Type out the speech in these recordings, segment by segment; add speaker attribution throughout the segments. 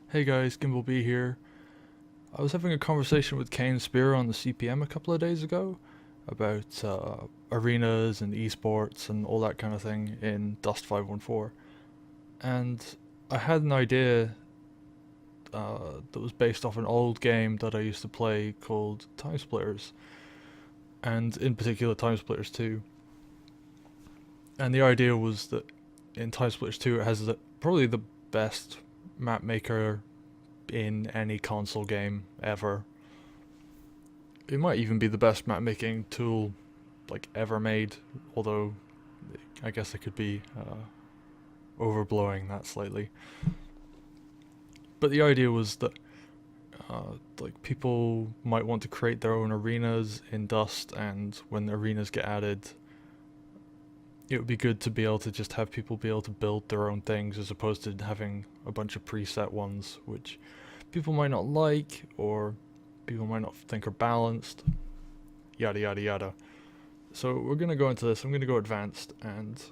Speaker 1: Hey guys, Gimbal B here. I was having a conversation with Kane Spero on the CPM a couple of days ago about arenas and esports and all that kind of thing in Dust 514. And I had an idea that was based off an old game that I used to play called Timesplitters, and in particular Timesplitters 2. And the idea was that in Timesplitters 2 it has probably the best map maker in any console game ever. It might even be the best map making tool like ever made, although I guess it could be overblowing that slightly. But the idea was that like people might want to create their own arenas in Dust, and when the arenas get added, it would be good to be able to just have people be able to build their own things as opposed to having a bunch of preset ones, which people might not like or people might not think are balanced, yada yada yada. So we're going to go into this. I'm going to go advanced, and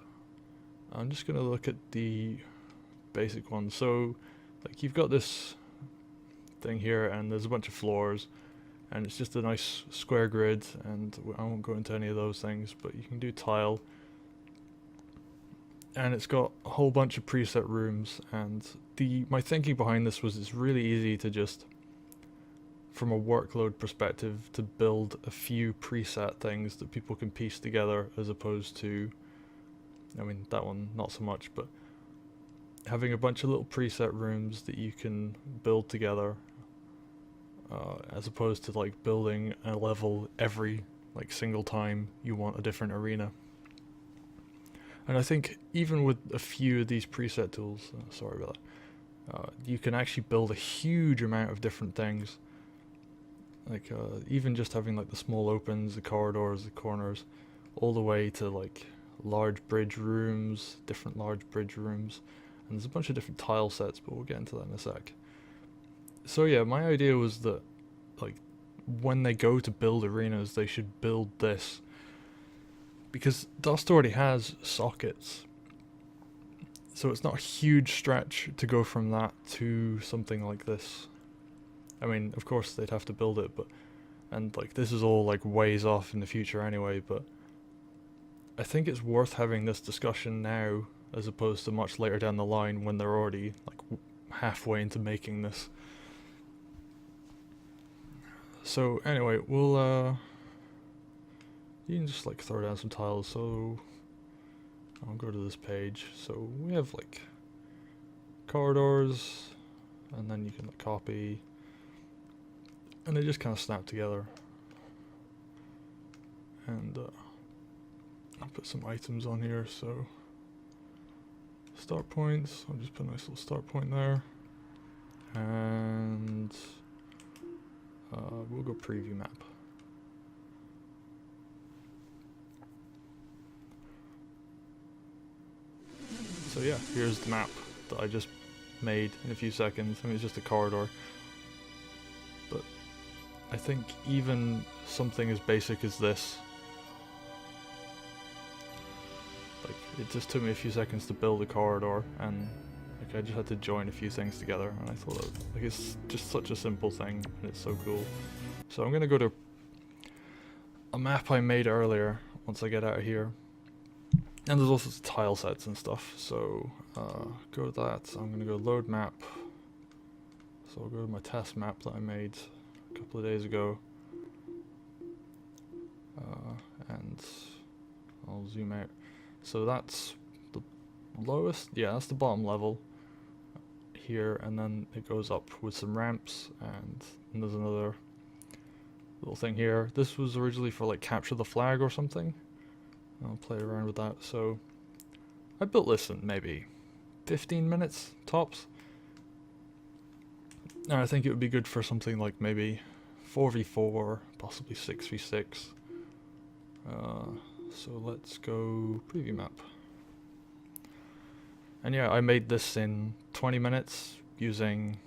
Speaker 1: I'm just going to look at the basic one. So like you've got this thing here and there's a bunch of floors and it's just a nice square grid, and I won't go into any of those things, but you can do tile. And it's got a whole bunch of preset rooms, and my thinking behind this was it's really easy to just, from a workload perspective, to build a few preset things that people can piece together, as opposed to, I mean, that one not so much, but having a bunch of little preset rooms that you can build together, as opposed to like building a level every like single time you want a different arena. And I think even with a few of these preset tools, sorry about that, you can actually build a huge amount of different things. Like even just having like the small opens, the corridors, the corners, all the way to like large bridge rooms, different large bridge rooms. And there's a bunch of different tile sets, but we'll get into that in a sec. So yeah, my idea was that like when they go to build arenas, they should build this, because Dust already has sockets, so it's not a huge stretch to go from that to something like this. I mean, of course they'd have to build it, but and like this is all like ways off in the future anyway, but I think it's worth having this discussion now as opposed to much later down the line when they're already like halfway into making this. So anyway, you can just like throw down some tiles. So I'll go to this page. So we have like corridors, and then you can like copy, and they just kind of snap together. And I'll put some items on here. So start points, I'll just put a nice little start point there, and we'll go preview map. So yeah, here's the map that I just made in a few seconds. I mean, it's just a corridor, but I think even something as basic as this, like it just took me a few seconds to build a corridor, and like I just had to join a few things together, and I thought like it's just such a simple thing and it's so cool. So I'm gonna go to a map I made earlier once I get out of here. And there's also tile sets and stuff, so go to that. I'm going to go load map. So I'll go to my test map that I made a couple of days ago. And I'll zoom out. So that's the lowest, yeah, that's the bottom level here, and then it goes up with some ramps, and there's another little thing here. This was originally for like capture the flag or something. I'll play around with that. So I built this in maybe 15 minutes tops, and I think it would be good for something like maybe 4v4, possibly 6v6. So let's go preview map. And yeah, I made this in 20 minutes using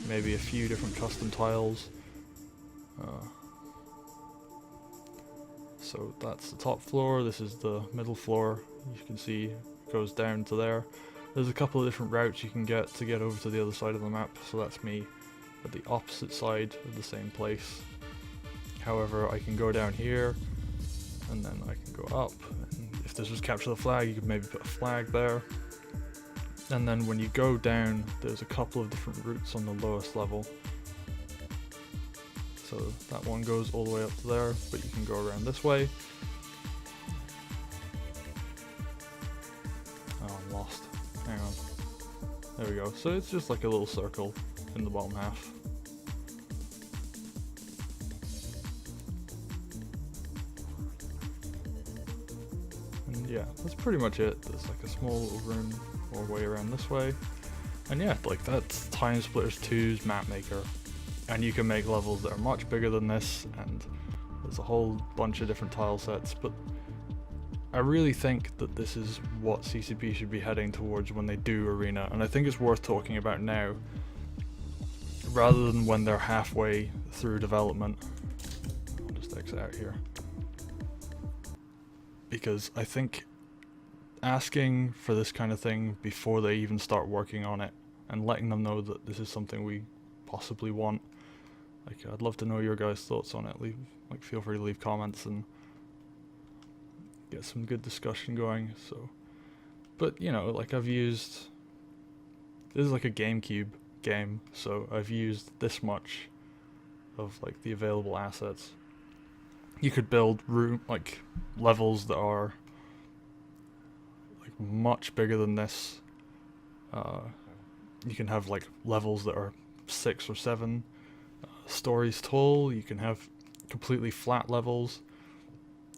Speaker 1: maybe a few different custom tiles. So that's the top floor, this is the middle floor, you can see it goes down to there. There's a couple of different routes you can get to get over to the other side of the map, so that's me at the opposite side of the same place. However, I can go down here, and then I can go up, and if this was capture the flag, you could maybe put a flag there. And then when you go down, there's a couple of different routes on the lowest level. So that one goes all the way up to there, but you can go around this way. Oh, I'm lost. Hang on. There we go. So it's just like a little circle in the bottom half. And yeah, that's pretty much it. There's like a small little room all the way around this way. And yeah, like that's Timesplitters 2's map maker. And you can make levels that are much bigger than this, and there's a whole bunch of different tile sets, but I really think that this is what CCP should be heading towards when they do Arena, and I think it's worth talking about now, rather than when they're halfway through development. I'll just exit out here. Because I think asking for this kind of thing before they even start working on it, and letting them know that this is something we possibly want. Like, I'd love to know your guys' thoughts on it. Feel free to leave comments and get some good discussion going. So, but you know, like I've used, this is like a GameCube game, so I've used this much of like the available assets. You could build levels that are like much bigger than this. You can have like levels that are 6 or 7 stories tall. You can have completely flat levels.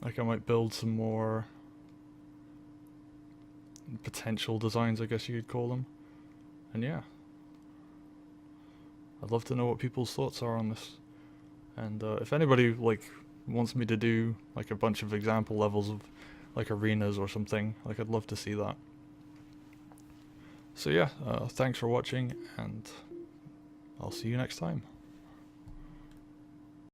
Speaker 1: Like I might build some more potential designs, I guess you could call them. And yeah, I'd love to know what people's thoughts are on this. And if anybody like wants me to do like a bunch of example levels of like arenas or something, like I'd love to see that. So yeah, thanks for watching, and I'll see you next time.